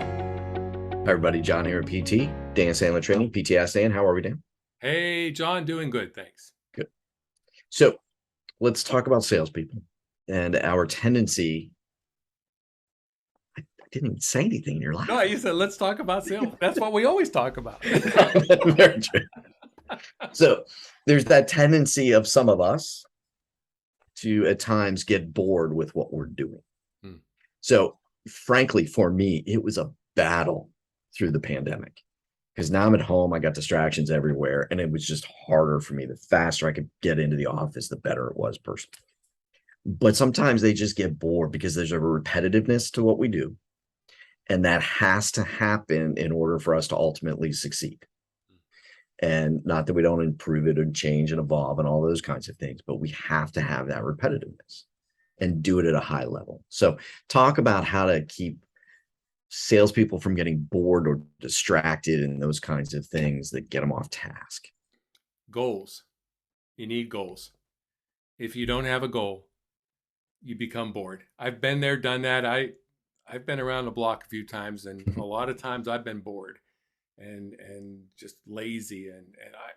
Hi, everybody. John here at PT, Dan Sandler Training, PT Ask Dan. How are we, Dan? Hey, John, doing good, thanks. Good. So let's talk about salespeople and our tendency. I didn't even say anything, and you're No, laughing. you said let's talk about sales. That's what we always talk about. Very true. So there's that tendency of some of us to at times get bored with what we're doing. Hmm. So frankly, for me, it was a battle through the pandemic because now I'm at home. I got distractions everywhere, and it was just harder for me. The faster I could get into the office, the better it was personally. But sometimes they just get bored because there's a repetitiveness to what we do. And that has to happen in order for us to ultimately succeed. And not that we don't improve it and change and evolve and all those kinds of things, but we have to have that repetitiveness and do it at a high level. So, talk about how to keep salespeople from getting bored or distracted and those kinds of things that get them off task. Goals. You need goals. If you don't have a goal, you become bored. I've been there, done that. I've been around the block a few times, and a lot of times I've been bored and just lazy. And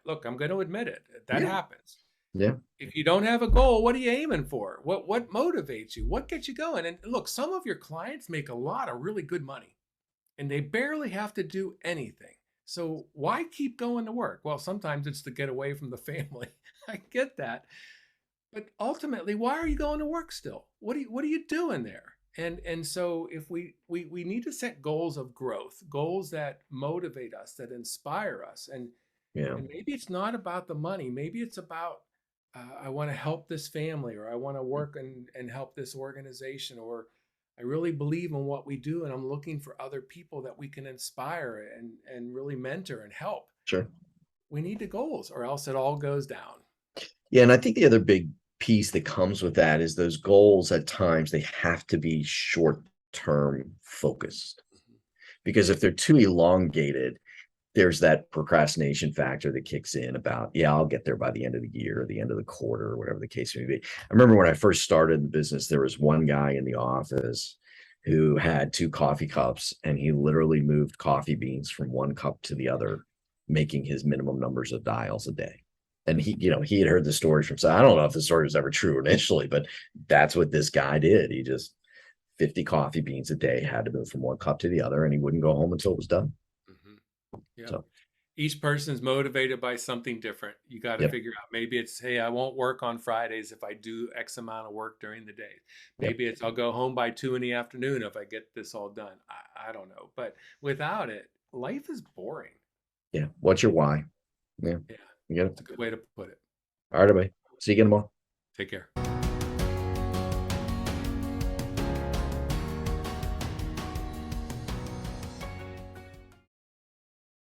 look, I'm going to admit it. That Yeah. happens. Yeah. If you don't have a goal, what are you aiming for? What motivates you? What gets you going? And look, some of your clients make a lot of really good money, and they barely have to do anything. So why keep going to work? Well, sometimes it's to get away from the family. I get that. But ultimately, why are you going to work still? What are you doing there? And so if we need to set goals of growth, goals that motivate us, that inspire us. Yeah. And maybe it's not about the money. Maybe it's about I want to help this family, or I want to work and help this organization, or I really believe in what we do, and I'm looking for other people that we can inspire and really mentor and help. Sure. We need the goals, or else it all goes down. Yeah, and I think the other big piece that comes with that is those goals at times they have to be short-term focused. Because if they're too elongated, there's that procrastination factor that kicks in about, yeah, I'll get there by the end of the year or the end of the quarter or whatever the case may be. I remember when I first started the business, there was one guy in the office who had two coffee cups and he literally moved coffee beans from one cup to the other, making his minimum numbers of dials a day. And he had heard the story from, so I don't know if the story was ever true initially, but that's what this guy did. He just 50 coffee beans a day, had to move from one cup to the other, and he wouldn't go home until it was done. Hmm. Yep. So, Each person's motivated by something different. You got to yep, figure out, maybe it's, hey, I won't work on Fridays if I do X amount of work during the day. yep, Maybe it's I'll go home by 2 in the afternoon if I get this all done. I don't know. But without it, life is boring. yeah. What's your why? Yeah, Yeah, you get it. it's a good way to put it. All right, everybody. See you again tomorrow. Take care.